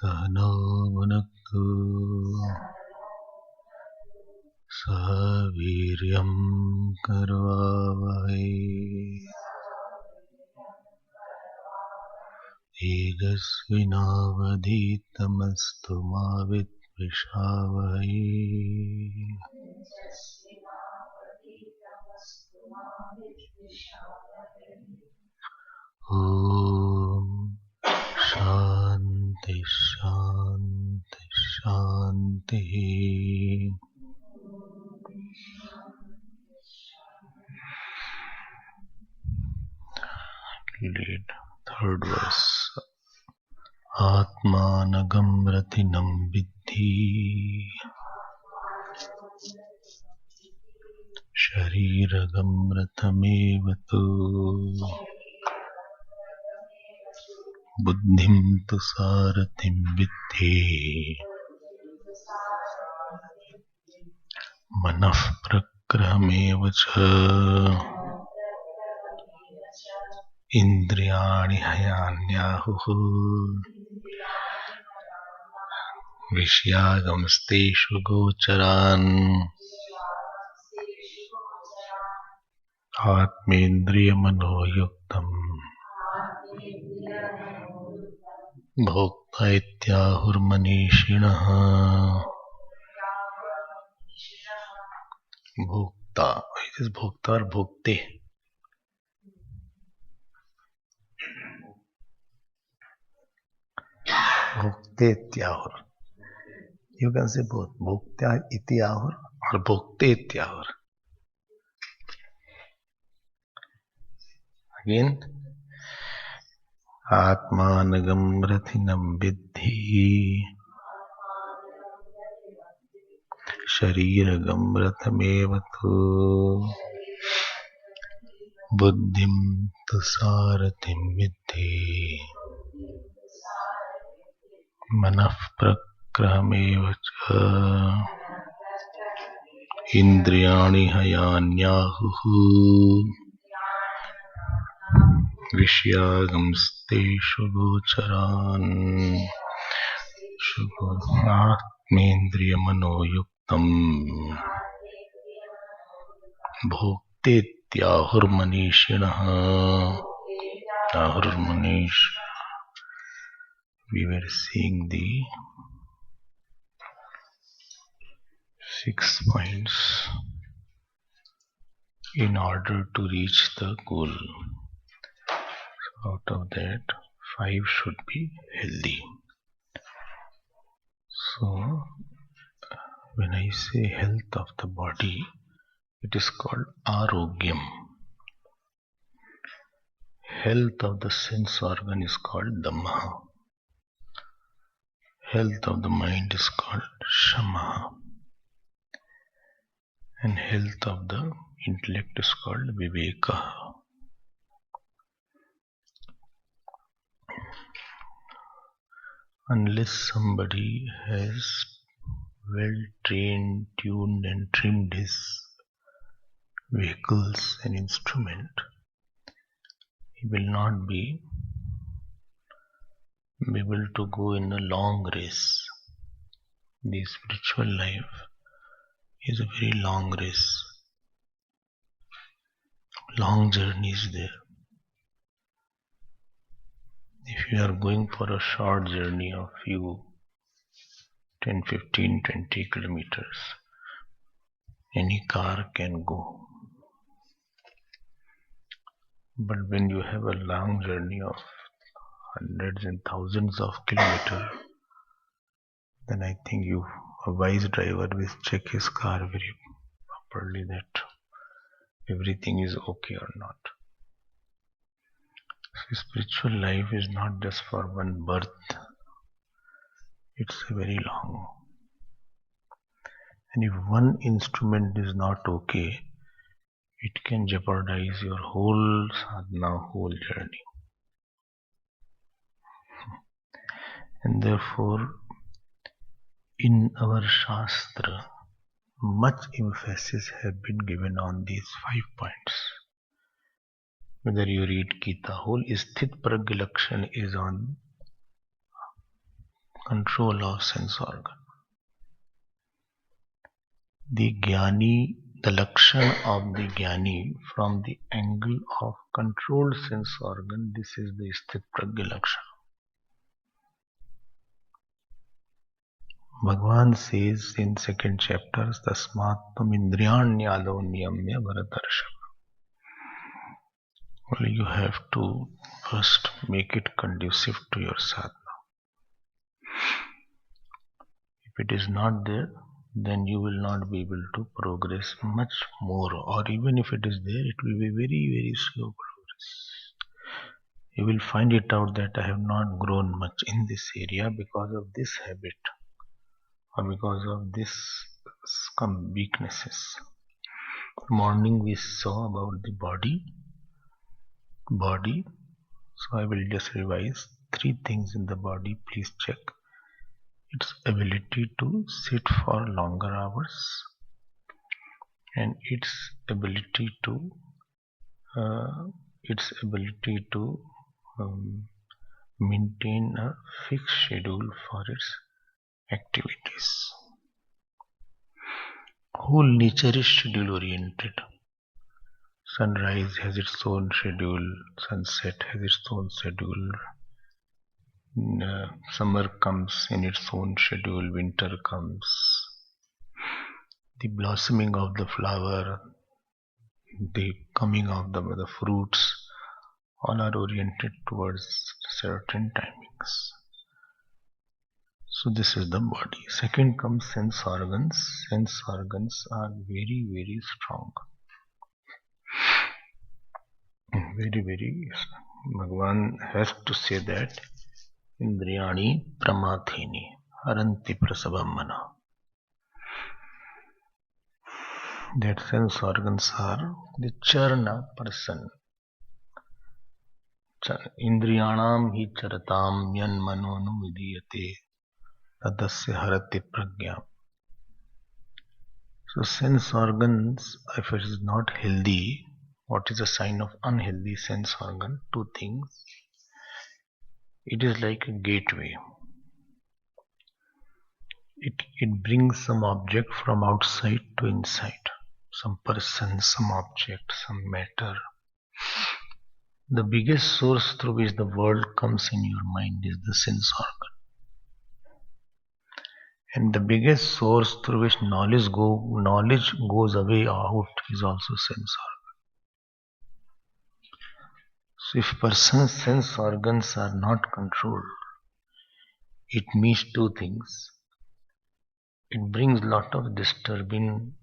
सहनो भुनक्तु सह वीर्यं करवावहै तेजस्विनावधीतमस्तु मा विद्विषावहै। ॐ शान्ति शान्ति शान्तिः। Lead third verse. आत्मानगं रतिनं विद्धि शरीरगं रथमेव तु बुद्धिं तु सारथिं विद्धि मनः प्रग्रहमेव च इन्द्रियाणि हयान्याहुः विषयागमस्तेषु गोचरान् आत्मेन्द्रियमनोयुक्तम् भोक्ता इत्याहुर्मनीषिणः। भोक्ता, it is भोक्ता और भोक्ते। भोक्ते इत्याहुर, you can say both, भोक्ता इत्याहुर और भोक्ते इत्याहुर। Again, आत्मानगं रथिनं विद्धि शरीरगं रथमेव तु बुद्धिं तु सारथिं विद्धि मनः प्रग्रहमेव च इन्द्रियाणि हयान्याहुः विषयागमस्तेषु गोचरान् आत्मेन्द्रियमनोयुक्तम् भोक्तेत्याहुर्मनीषिणः। आहुर्मनीष, we were seeing the 6 points in order to reach the goal. Out of that, 5 should be healthy. So, when I say health of the body, it is called arogyam. Health of the sense organ is called dhamma. Health of the mind is called shama. And health of the intellect is called viveka. Unless somebody has well trained, tuned and trimmed his vehicles and instrument, he will not be able to go in a long race. The spiritual life is a very long race. Long journey is there. If you are going for a short journey of few 10, 15, 20 kilometers, any car can go. But when you have a long journey of hundreds and thousands of kilometers, then I think a wise driver will check his car very properly that everything is okay or not. So spiritual life is not just for one birth. It's very long. And if one instrument is not okay, it can jeopardize your whole sadhana, whole journey. And therefore, in our Shastra, much emphasis has been given on these 5 points. Whether you read Gita, whole Sthit Pragya Lakshan is on control of sense organ. The Jnani, the Lakshan of the Jnani from the angle of controlled sense organ, this is the Sthit Pragya Lakshan. Bhagavan says in second chapter, Tasmattam Indriyanyado Niyamya Bharatarshava. Only you have to first make it conducive to your sadhana. If it is not there, then you will not be able to progress much more, or even if it is there, it will be very, very slow progress. You will find it out that I have not grown much in this area because of this habit or because of this weaknesses. Morning we saw about the body. So I will just revise 3 things in the body. Please check. Its ability to sit for longer hours and its ability to maintain a fixed schedule for its activities. Whole nature is schedule oriented. Sunrise has its own schedule, sunset has its own schedule, summer comes in its own schedule, winter comes. The blossoming of the flower, the coming of the fruits, all are oriented towards certain timings. So this is the body. Second comes sense organs. Sense organs are very, very strong. Very, very strong. Bhagavan has to say that Indriyani pramathini haranti prasabam mana. That sense organs are the charna person. Indriyanam hi charatam yan manonu vidiyate tadasya harati pragya. So sense organs, if it is not healthy, what is a sign of unhealthy sense organ? 2 things. It is like a gateway. It brings some object from outside to inside. Some person, some object, some matter. The biggest source through which the world comes in your mind is the sense organ. And the biggest source through which knowledge goes away out is also sense organ. So if person's sense organs are not controlled, it means 2 things. It brings lot of disturbing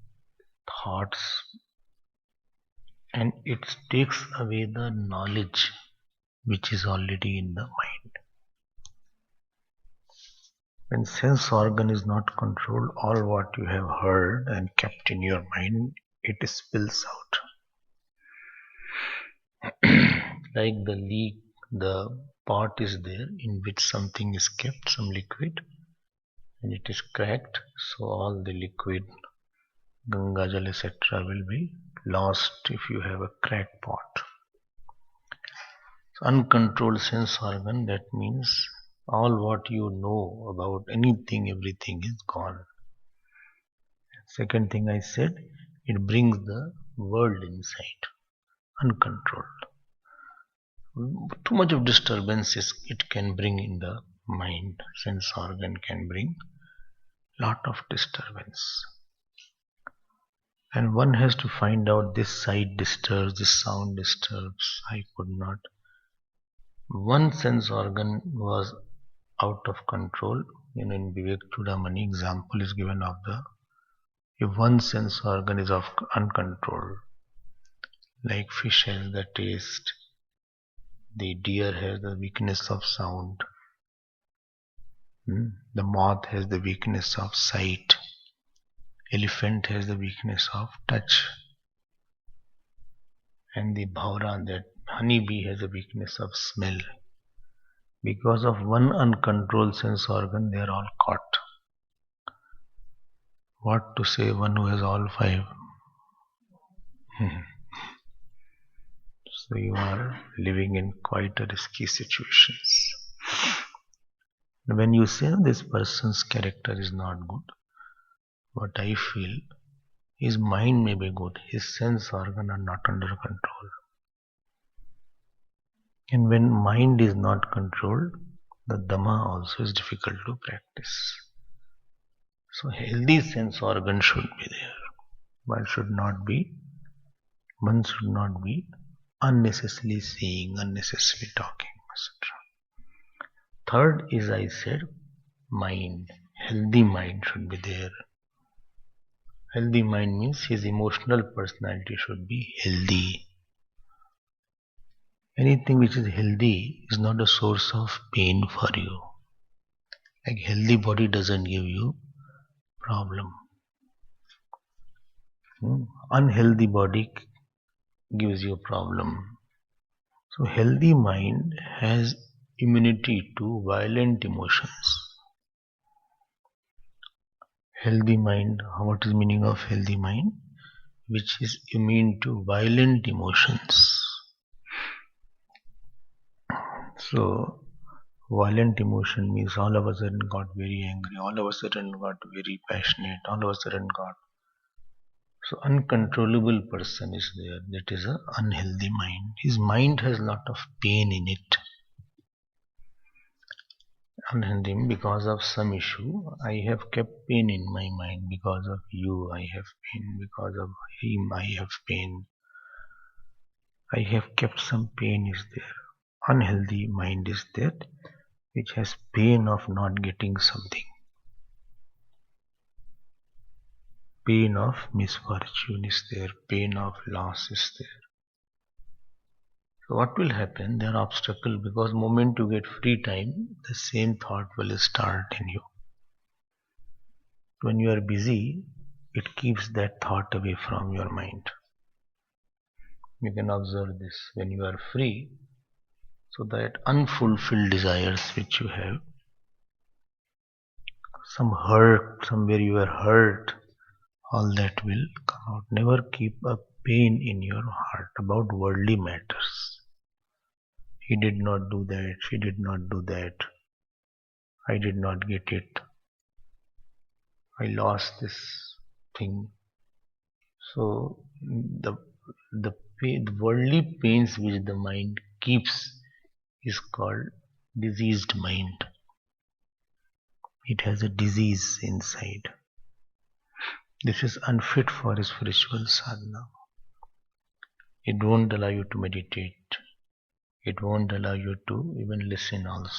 thoughts and it takes away the knowledge which is already in the mind. When sense organ is not controlled, all what you have heard and kept in your mind, it spills out. Like the leak, the pot is there in which something is kept, some liquid, and it is cracked, so all the liquid, Ganga Jal, etc. will be lost if you have a cracked pot. So uncontrolled sense organ, that means all what you know about anything, everything is gone. Second thing I said, it brings the world inside, uncontrolled. Too much of disturbances it can bring in the mind. Sense organ can bring lot of disturbance. And one has to find out this sight disturbs, this sound disturbs, I could not. One sense organ was out of control. In Vivek Chudamani, example is given of if one sense organ is uncontrolled, like fish has the taste, the deer has the weakness of sound, the moth has the weakness of sight, elephant has the weakness of touch, and the bhaura, that honeybee, has a weakness of smell. Because of one uncontrolled sense organ, they are all caught. What to say one who has all 5? So you are living in quite a risky situations. When you say this person's character is not good, what I feel, his mind may be good, his sense organ are not under control. And when mind is not controlled, the Dhamma also is difficult to practice. So healthy sense organ should be there. One should not be unnecessarily saying, unnecessarily talking, etc. Third is, I said, mind. Healthy mind should be there. Healthy mind means his emotional personality should be healthy. Anything which is healthy is not a source of pain for you. Like healthy body doesn't give you problem. Unhealthy body gives you problem. So healthy mind has immunity to violent emotions. Healthy mind, what is meaning of healthy mind? Which is immune to violent emotions. So violent emotion means all of a sudden got very angry, all of a sudden got very passionate, all of a sudden got. So uncontrollable person is there. That is an unhealthy mind. His mind has lot of pain in it. Unhealthy because of some issue. I have kept pain in my mind. Because of you, I have pain. Because of him, I have pain. I have kept some pain is there. Unhealthy mind is that which has pain of not getting something. Pain of misfortune is there. Pain of loss is there. So what will happen? There are obstacles because moment you get free time, the same thought will start in you. When you are busy, it keeps that thought away from your mind. You can observe this when you are free. So that unfulfilled desires which you have, some hurt, somewhere you are hurt, all that will come out. Never keep a pain in your heart about worldly matters. He did not do that, she did not do that, I did not get it, I lost this thing. So the worldly pains which the mind keeps is called diseased mind. It has a disease inside. This is unfit for spiritual sadhana. It won't allow you to meditate. It won't allow you to even listen also.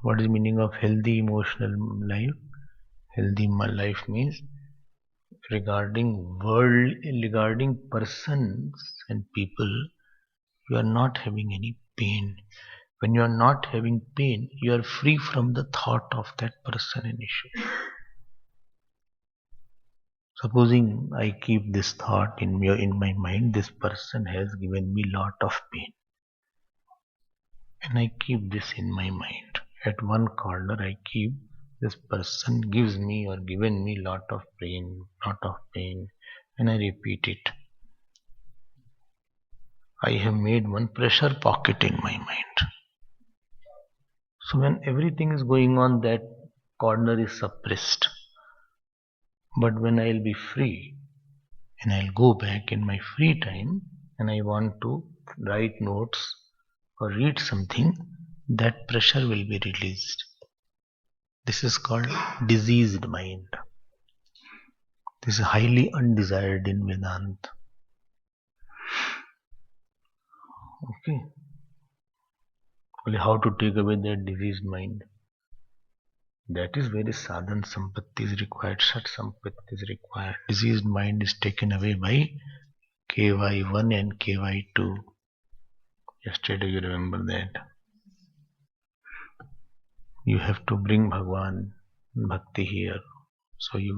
What is the meaning of healthy emotional life? Healthy life means regarding world, regarding persons and people, you are not having any pain. When you are not having pain, you are free from the thought of that person and issue. Supposing I keep this thought in my mind, this person has given me lot of pain. And I keep this in my mind. At one corner I keep this person gives me or given me lot of pain, and I repeat it. I have made one pressure pocket in my mind. So when everything is going on, that corner is suppressed. But when I'll be free and I'll go back in my free time and I want to write notes or read something, that pressure will be released. This is called diseased mind. This is highly undesired in Vedanta. Okay. Only how to take away that diseased mind? That is where sadhana sampatti is required, sat sampatti is required. Diseased mind is taken away by KY1 and KY2. Yesterday you remember that. You have to bring Bhagwan Bhakti here. So you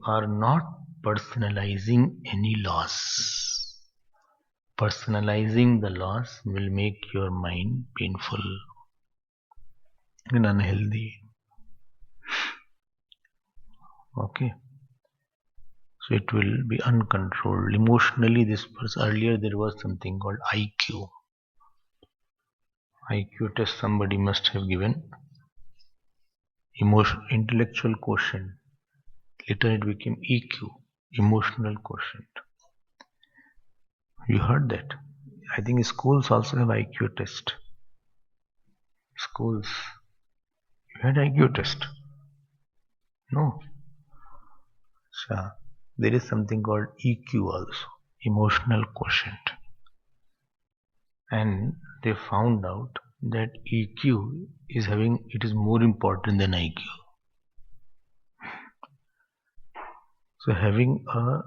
are not personalizing any loss. Personalizing the loss will make your mind painful and unhealthy. Okay. So it will be uncontrolled. Emotionally, this person, earlier there was something called IQ. IQ test somebody must have given. Intellectual quotient. Later it became EQ, emotional quotient. You heard that? I think schools also have IQ test. Schools. You had IQ test? No. So, there is something called EQ also, emotional quotient. And they found out that EQ is more important than IQ. So having a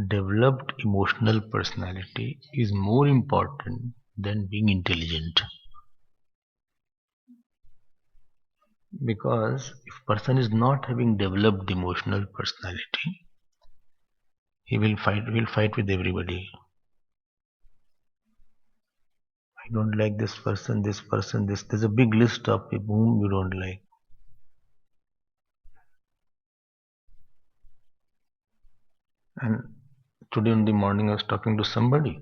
developed emotional personality is more important than being intelligent. Because if person is not having developed emotional personality, he will fight with everybody. I don't like this person, this. There's a big list of people whom you don't like. And today in the morning I was talking to somebody.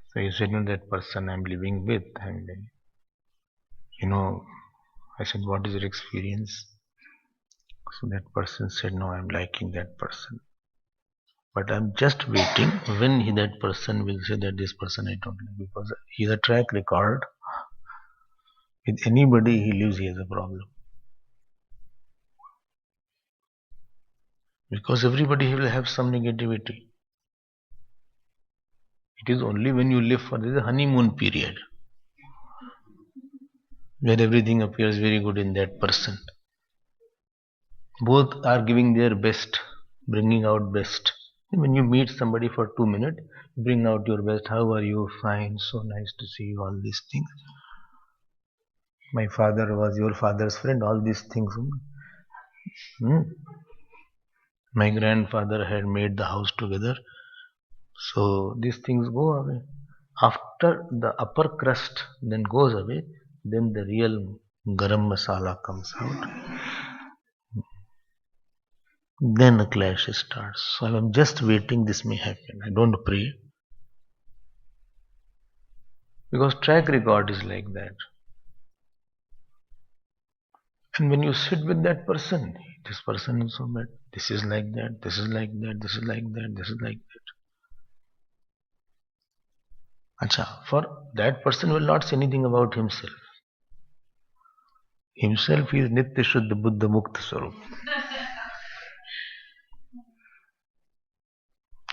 So he said, that person I'm living with, and I said, what is your experience? So that person said, no, I'm liking that person. But I'm just waiting when that person will say that this person I don't like, because he has a track record. With anybody he lives, he has a problem. Because everybody will have some negativity. It is only when you live for the honeymoon period where everything appears very good in that person. Both are giving their best, bringing out best. When you meet somebody for 2 minutes, bring out your best. How are you? Fine. So nice to see you. All these things. My father was your father's friend. All these things. My grandfather had made the house together. So these things go away. After the upper crust then goes away, then the real garam masala comes out. Then a clash starts. So I'm just waiting this may happen. I don't pray. Because track record is like that. And when you sit with that person, this person is so bad. This is like that, this is like that, this is like that, this is like that. Acha, for that person will not say anything about himself. Himself is Nitya Shuddha Buddha Mukta Swarup.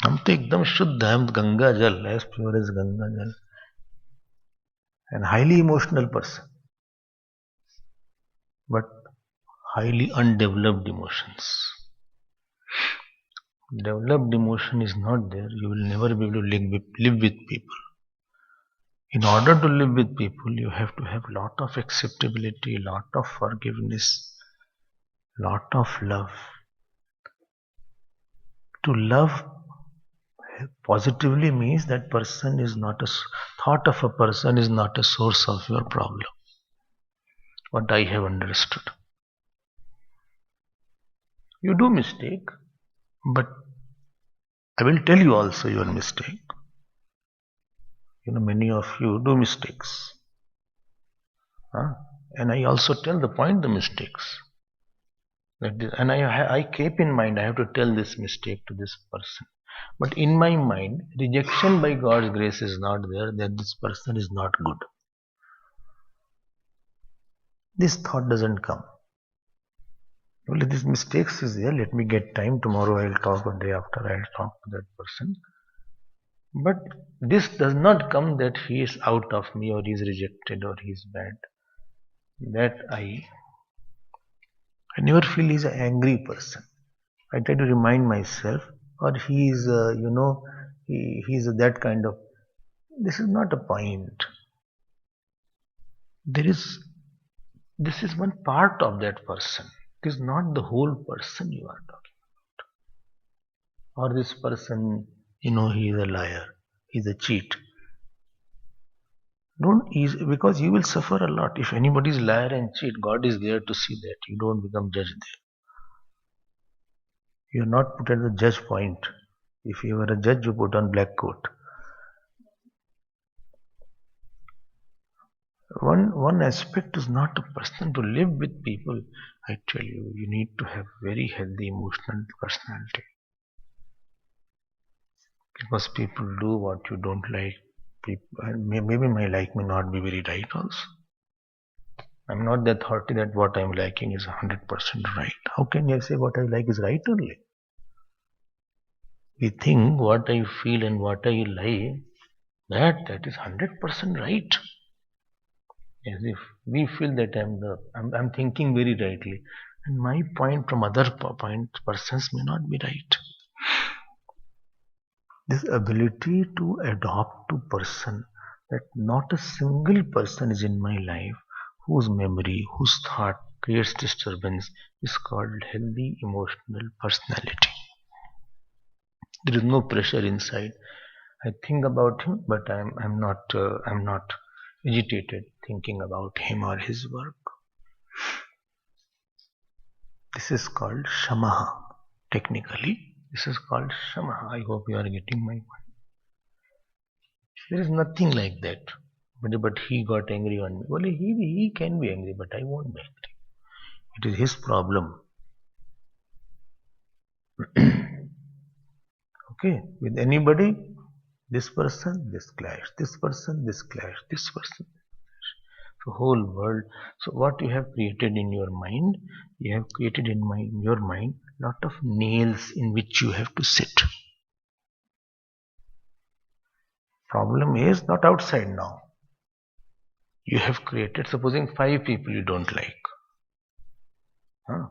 हम तो एकदम शुद्ध हैं, हम गंगा जल, as pure as Ganga जल. And highly emotional person, but highly undeveloped emotions. Developed emotion is not there, you will never be able to live with people. In order to live with people, you have to have lot of acceptability, lot of forgiveness, lot of love. To love positively means that person is not thought of a person is not a source of your problem. What I have understood. You do mistake, but I will tell you also your mistake. Many of you do mistakes. And I also tell the point the mistakes. And I keep in mind I have to tell this mistake to this person. But in my mind, rejection by God's grace is not there, that this person is not good. This thought doesn't come. Only these mistakes is there, let me get time, tomorrow I'll talk, or day after I'll talk to that person. But this does not come that he is out of me, or he is rejected, or he is bad. That I never feel he is an angry person. I try to remind myself, or he is, he is that kind of. This is not a point. This is one part of that person. It is not the whole person you are talking about. Or this person, he is a liar, he is a cheat. Don't easy, because you will suffer a lot. If anybody is liar and cheat, God is there to see that. You don't become judge there. You are not put at the judge point. If you are a judge, you put on black coat. One aspect is not a person to live with people. I tell you, you need to have very healthy emotional personality. Because people do what you don't like. Maybe my like may not be very right also. I'm not the authority that what I'm liking is 100% right. How can I say what I like is right only? We think what I feel and what I like, that is 100% right. As if we feel that I'm thinking very rightly, and my point from other persons may not be right. This ability to adopt to person, that not a single person is in my life whose memory, whose thought creates disturbance, is called healthy emotional personality. There is no pressure inside. I think about him, but I'm not agitated thinking about him or his work. This is called shamaha. Technically, this is called shamaha. I hope you are getting my point. There is nothing like that. But he got angry on me. Well, he can be angry, but I won't be angry. It is his problem. Okay, with anybody, this person, this clash, this person, this clash, this person. The whole world. So what you have created in your mind, you have created in your mind lot of nails in which you have to sit. Problem is not outside now. You have created, supposing 5 people you don't like. Huh?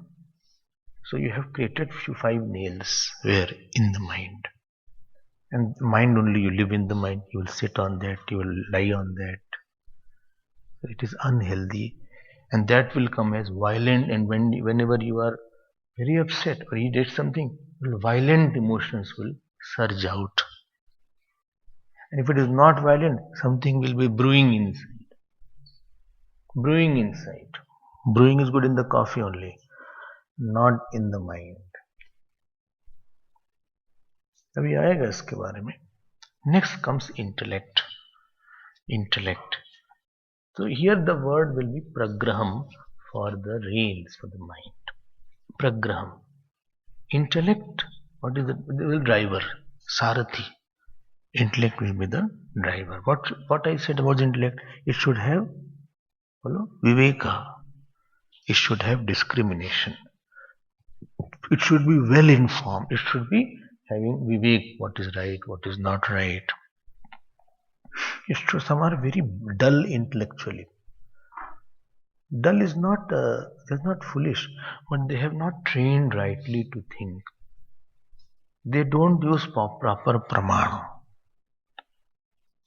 So you have created 5 nails where? In the mind. And mind only, you live in the mind, you will sit on that, you will lie on that. So it is unhealthy, and that will come as violent, and whenever you are very upset or you did something, violent emotions will surge out. And if it is not violent, something will be brewing inside. Brewing inside. Brewing is good in the coffee only, not in the mind. अभी आएगा इसके बारे में. Next comes intellect. Intellect. So here the word will be pragraham for the reins for the mind. Pragraham. Intellect, what is the driver? Sarathi. Intellect will be the driver. What I said about intellect, it should have viveka. It should have discrimination. It should be well informed. It should be having vivek, what is right, what is not right. Some are very dull intellectually. Dull is not they're not foolish, but they have not trained rightly to think. They don't use proper praman.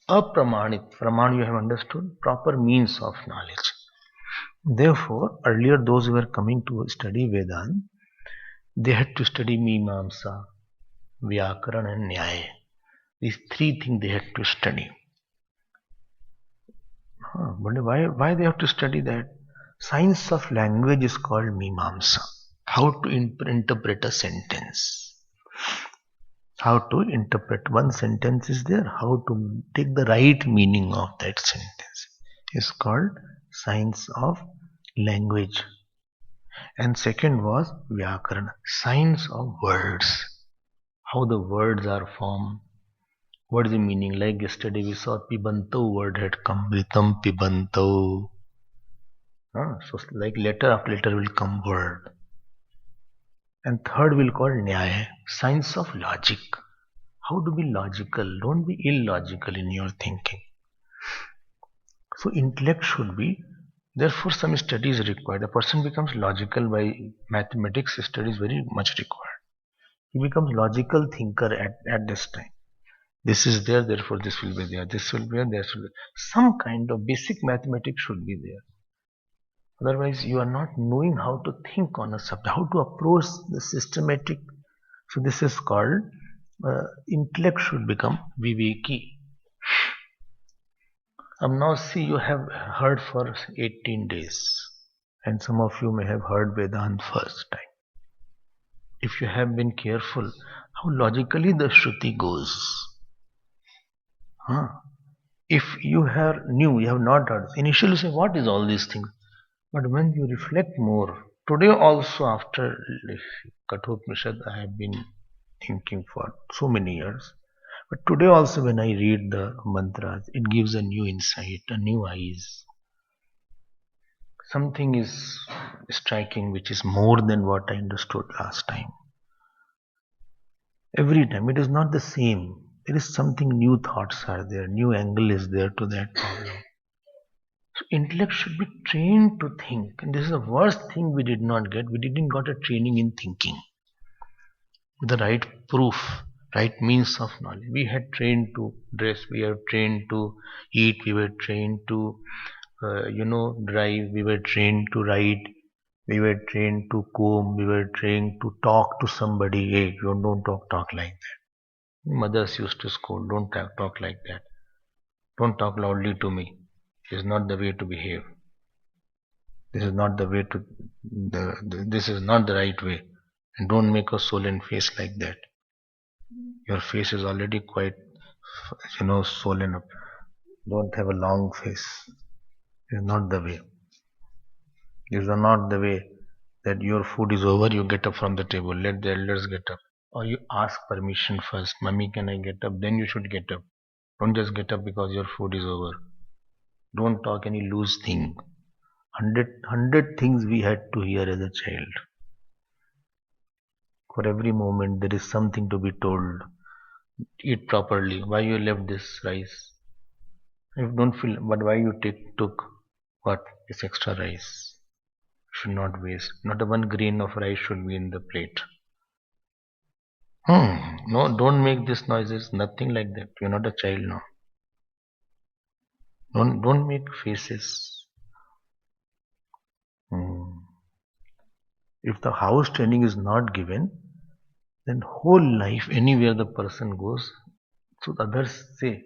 Apramanit, praman you have understood, proper means of knowledge. Therefore, earlier those who were coming to study Vedanta, they had to study Mimamsa, Vyakaran and Nyaya. These 3 things they had to study. But why they have to study that? Science of language is called Mimamsa. How to interpret a sentence. How to interpret one sentence is there. How to take the right meaning of that sentence is called science of language. And second was Vyakaran, science of words. How the words are formed. What is the meaning? Like yesterday we saw Pibanto word had come, Vritam Pibanto. So like letter after letter will come word. And third we'll call Nyaya, science of logic. How to be logical? Don't be illogical in your thinking. So intellect should be, therefore some study is required. A person becomes logical by mathematics, study is very much required. He becomes logical thinker at this time. This is there, therefore this will be there. This will be there, there will be. Some kind of basic mathematics should be there. Otherwise, you are not knowing how to think on a subject, how to approach the systematic. So this is called intellect should become viveki. Now see, you have heard for 18 days, and some of you may have heard Vedanta first time. If you have been careful, how logically the Shruti goes. If you have new, you have not heard. Initially, you say, what is all these things? But when you reflect more, today also after Kathopanishad, I have been thinking for so many years. But today also when I read the mantras, it gives a new insight, a new eyes. Something is striking which is more than what I understood last time. Every time it is not the same. There is something, new thoughts are there, new angle is there to that problem. So intellect should be trained to think. And this is the worst thing we did not get. We didn't got a training in thinking. The right proof, right means of knowledge. We had trained to dress, we were trained to eat, we were trained to, drive, we were trained to write, we were trained to comb, we were trained to talk to somebody. Hey, you don't talk like that. Mothers used to scold, don't talk like that. Don't talk loudly to me. This is not the way to behave. This is not the way to, this is not the right way. And don't make a swollen face like that. Your face is already quite, swollen up. Don't have a long face. This is not the way. This is not the way that your food is over, you get up from the table. Let the elders get up. Or you ask permission first. Mummy, can I get up? Then you should get up. Don't just get up because your food is over. Don't talk any loose thing. Hundred things we had to hear as a child. For every moment there is something to be told. Eat properly. Why you left this rice? If you don't feel, but why you took what? This extra rice. Should not waste. Not a one grain of rice should be in the plate. No, don't make these noises. Nothing like that. You're not a child now. Don't make faces. If the house training is not given, then whole life, anywhere the person goes, so others say,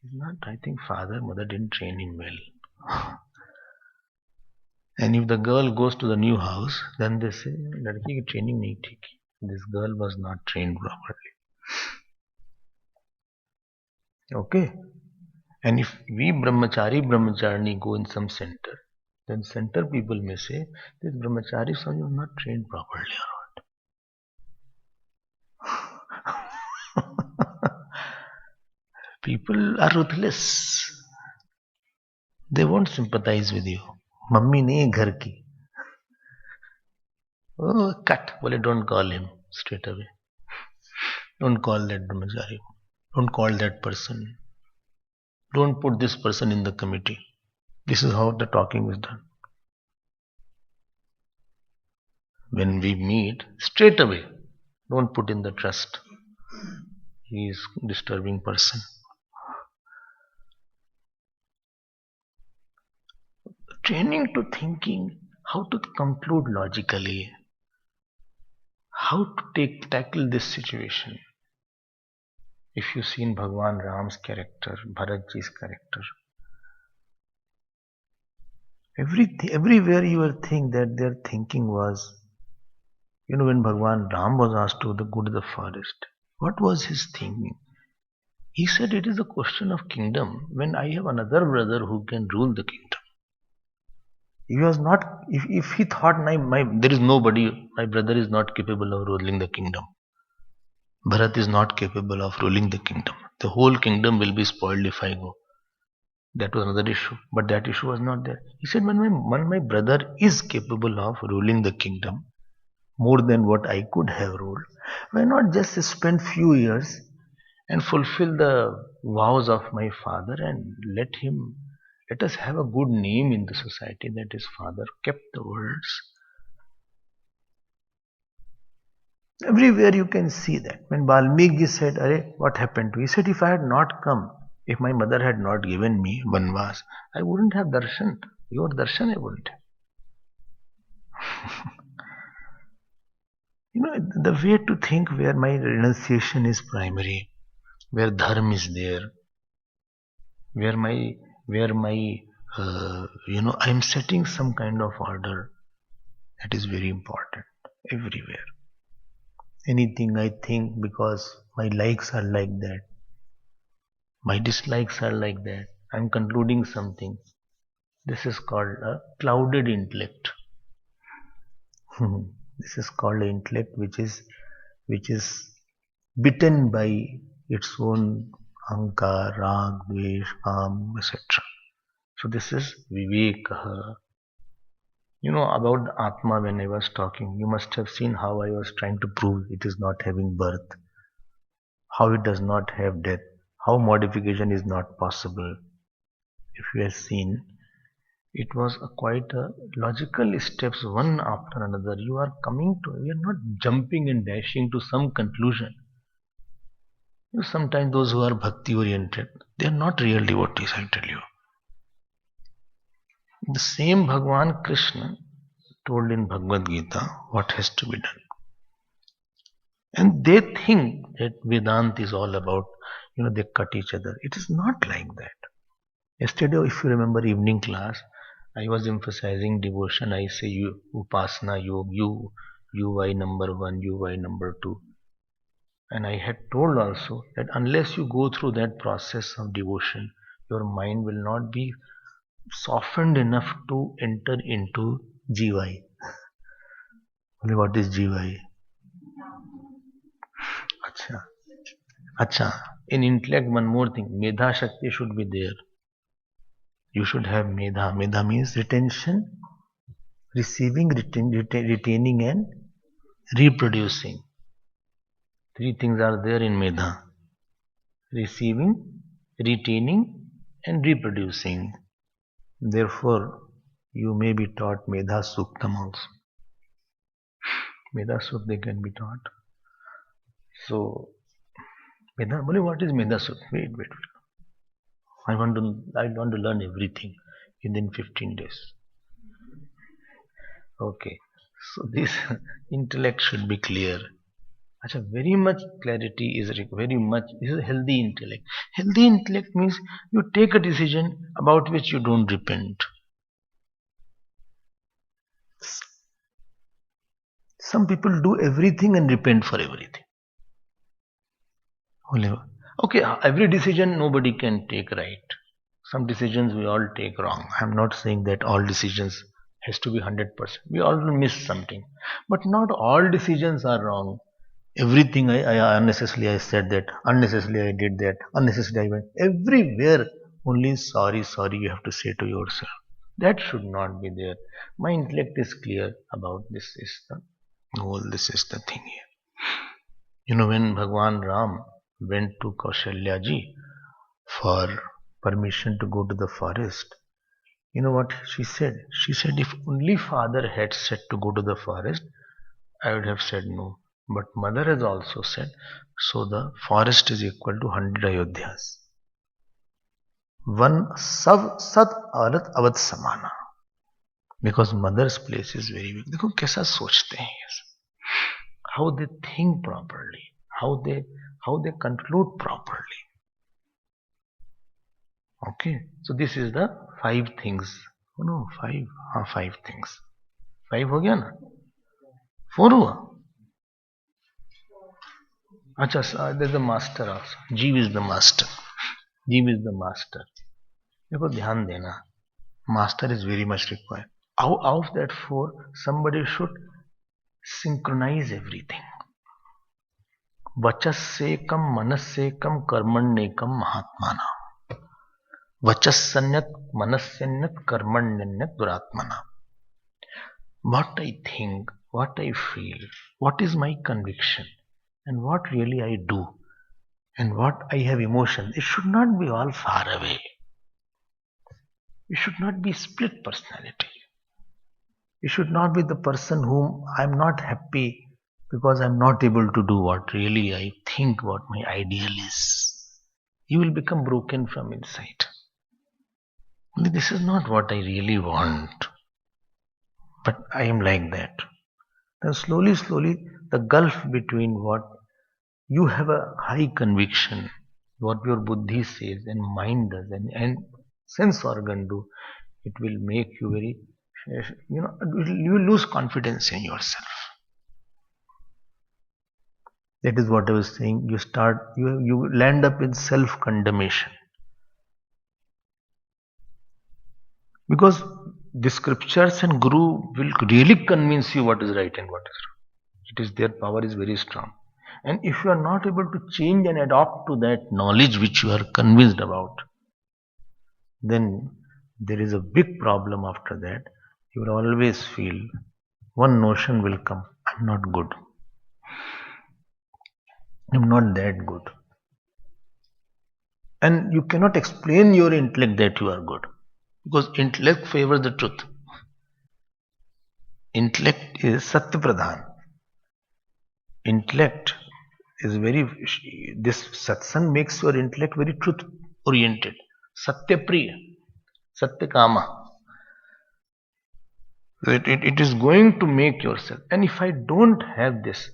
he's not, I think father, mother didn't train him well. And if the girl goes to the new house, then they say, ladki ki training nahi thi. This girl was not trained properly. Okay? And if we brahmacharni go in some center, then center people may say, this brahmachari Swami was not trained properly or what. People are ruthless. They won't sympathize with you. Mummy nahi ghar ki. Oh, cut. Well, don't call him straight away. Don't call that brahmachari. Don't call that person. Don't put this person in the committee. This is how the talking is done. When we meet, straight away, don't put in the trust. He is a disturbing person. Training to thinking, how to conclude logically, how to tackle this situation. If you see in Bhagwan Ram's character, Bharatji's character, everywhere you will think that their thinking was, when Bhagwan Ram was asked to go to the forest, what was his thinking? He said, it is a question of kingdom when I have another brother who can rule the kingdom. He was not, if he thought there is nobody, my brother is not capable of ruling the kingdom. Bharat is not capable of ruling the kingdom. The whole kingdom will be spoiled if I go. That was another issue, but that issue was not there. He said, when my brother is capable of ruling the kingdom more than what I could have ruled, why not just spend few years and fulfill the vows of my father and let us have a good name in the society that his father kept the words. Everywhere you can see that. When Valmiki said, what happened to you? He said, if I had not come, if my mother had not given me vanvas, I wouldn't have darshan. Your darshan I wouldn't have. The way to think where my renunciation is primary, where dharma is there, where I'm setting some kind of order, that is very important everywhere. Anything I think because my likes are like that, My dislikes are like that. I'm concluding something. This is called a clouded intellect. This is called intellect which is bitten by its own ahankar, rag, dvesh, kam, etc. So this is viveka. About Atma when I was talking, you must have seen how I was trying to prove it is not having birth, how it does not have death, how modification is not possible. If you have seen, it was quite a logical steps one after another. You are not jumping and dashing to some conclusion. Sometimes those who are bhakti oriented, they are not real devotees, I tell you. The same Bhagwan Krishna told in Bhagavad Gita what has to be done. And they think that Vedanta is all about, they cut each other. It is not like that. Yesterday, if you remember evening class, I was emphasizing devotion. I say you upasana yoga, UI number 1, UI number 2. And I had told also that unless you go through that process of devotion, your mind will not be softened enough to enter into jeeva. What is jeeva? Acha. In intellect, one more thing. Medha Shakti should be there. You should have medha. Medha means retention, receiving, retaining, and reproducing. 3 things are there in medha: receiving, retaining, and reproducing. Therefore, you may be taught medha suktam also. Medha sukta they can be taught. So, medha, what is medha sukta? Wait. I want to learn everything within 15 days. Okay. So this intellect should be clear. Very much clarity is very much. This is healthy intellect. Healthy intellect means you take a decision about which you don't repent. Some people do everything and repent for everything. Okay, every decision nobody can take right. Some decisions we all take wrong. I'm not saying that all decisions has to be 100%. We all miss something. But not all decisions are wrong. Everything I unnecessarily I said that, unnecessarily I did that, unnecessarily I went. Everywhere only sorry you have to say to yourself. That should not be there. My intellect is clear about this is the goal, this is the thing here. When Bhagwan Ram went to Kaushalya ji for permission to go to the forest, you know what she said? She said, if only father had said to go to the forest, I would have said no. But mother has also said, so the forest is equal to 100 Ayodhyas. One sat arat avad samana. Because mother's place is very big. देखो कैसा सोचते हैं how they think properly, how they conclude properly. Okay, so this is the 5 things. Oh no, 5. 5 things. 5 हो गया ना? 4 हुआ? अच्छा, there's the master also. Jeeva is the master. Jeeva is the master. देखो ध्यान देना. Master is very much required. Out of that 4, somebody should synchronize everything. Vachassekam manassekam karmanyekam mahatmana. Vachasanyat manasanyat karmanyanyat duratmana. What I think, what I feel, what is my conviction, and what really I do, and what I have emotion, it should not be all far away. It should not be split personality. You should not be the person whom I am not happy because I am not able to do what really I think, what my ideal is. You will become broken from inside. This is not what I really want. But I am like that. Then slowly, the gulf between what you have a high conviction, what your buddhi says and mind does and sense organ do, it will make you very, you will lose confidence in yourself. That is what I was saying. You land up in self-condemnation. Because the scriptures and Guru will really convince you what is right and what is wrong. It is their power is very strong. And if you are not able to change and adopt to that knowledge which you are convinced about, then there is a big problem after that. You will always feel one notion will come, I'm not good. I'm not that good. And you cannot explain your intellect that you are good. Because intellect favors the truth. Intellect is Satya Pradhan. Intellect is very, this satsang makes your intellect very truth oriented. Satya Priya, Satya Kama. It is going to make yourself. And if I don't have this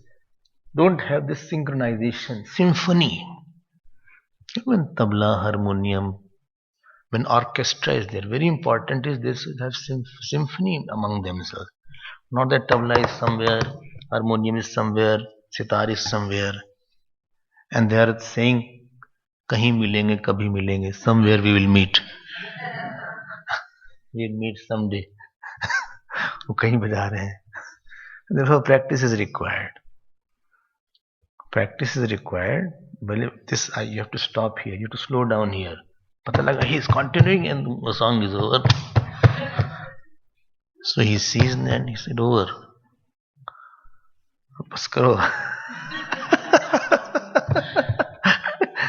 synchronization, symphony, when tabla, harmonium, when orchestra is there, very important is this have symphony among themselves. Not that tabla is somewhere, harmonium is somewhere, sitar is somewhere, and they are saying, kahin milenge, kabhi milenge, somewhere we will meet. We'll meet someday. वो कहीं बजा रहे हैं. Therefore, practice is required. Practice is required. But this you have to stop here. You have to slow down here. पता लगा he is continuing and the song is over. So he sees and he said over. बस करो.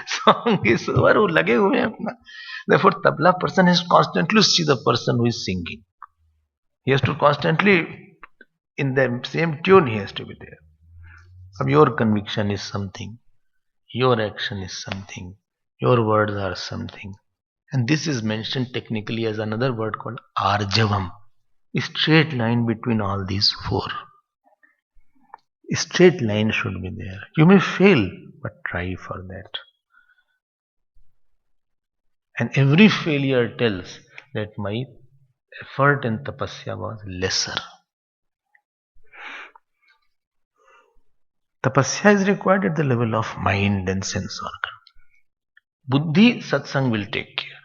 Song is over. वो लगे हुए हैं अपना. Therefore, tabla person has to constantly see the person who is singing. He has to constantly, in the same tune, he has to be there. Your conviction is something, your action is something, your words are something. And this is mentioned technically as another word called arjavam. A straight line between all these four. A straight line should be there. You may fail, but try for that. And every failure tells that my effort in tapasya was lesser. Tapasya is required at the level of mind and sense organ. Buddhi satsang will take care.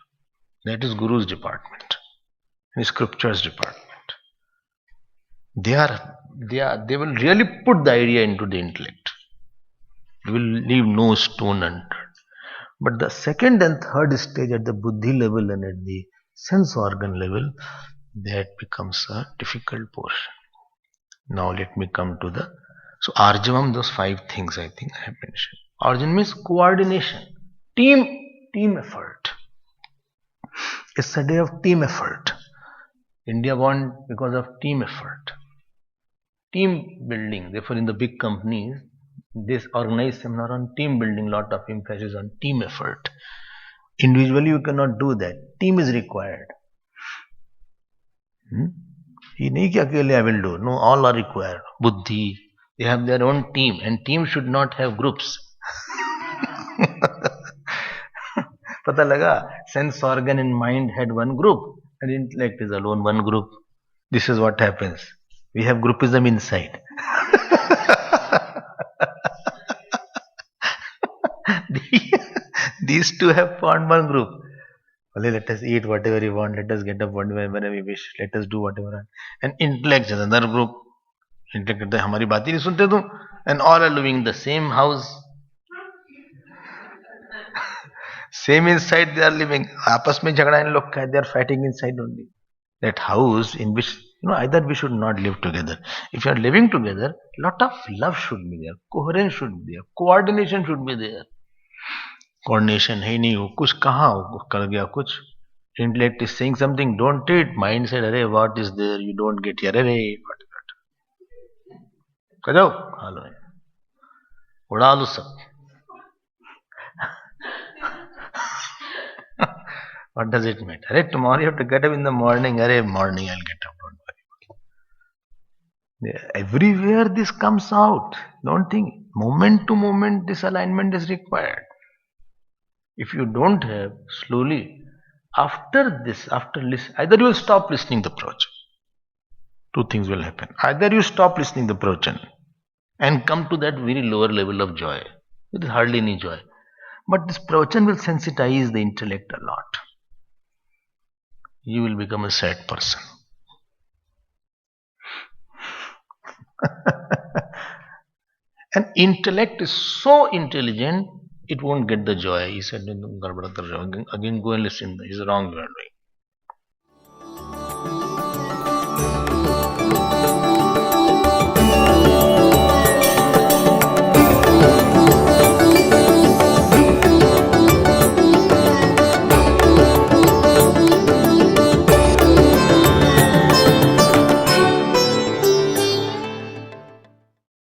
That is Guru's department and Scripture's department. They will really put the idea into the intellect. They will leave no stone unturned. But the second and third stage at the buddhi level and at the sense organ level, that becomes a difficult portion. Now let me come to the, so Arjavam, those 5 things I think I have mentioned. Arjun means coordination, team effort. It's a day of team effort. India won because of team effort. Team building. Therefore, in the big companies, this organized seminar on team building, lot of emphasis on team effort. Individually, you cannot do that. Team is required. He nahi ki akele I will do. No, all are required. Buddhi, they have their own team, and team should not have groups. Pata laga, sense organ and mind had one group, and intellect is alone one group. This is what happens. We have groupism inside. These two have formed one group. Only let us eat whatever we want, let us get up whenever we wish, let us do whatever. And intellect is another group. Intellect कहते हैं हमारी बात ही नहीं सुनते तुम. And all are living in the same house. Same inside they are living. आपस में झगड़ा इन लोग का they are fighting inside only. That house in which either we should not live together. If you are living together, lot of love should be there, coherence should be there, coordination should be there. Coordination है नहीं हो, कुछ कहाँ हो, कर गया कुछ. Intellect is saying something, don't eat. Mind said, अरे what is there? You don't get here. अरे what is that? करो, खा लो, उड़ा लो सब. What does it matter? Arey, tomorrow you have to get up in the morning. Arey, morning I'll get up. Don't worry. Everywhere this comes out. Don't think. Moment to moment this alignment is required. If you don't have, slowly, after this, either you will stop listening the procha. 2 things will happen. Either you stop listening the procha and come to that very lower level of joy. There is hardly any joy. But this procha will sensitize the intellect a lot. you will become a sad person. And intellect is so intelligent, it won't get the joy. He said, again go and listen. It's wrong you are doing.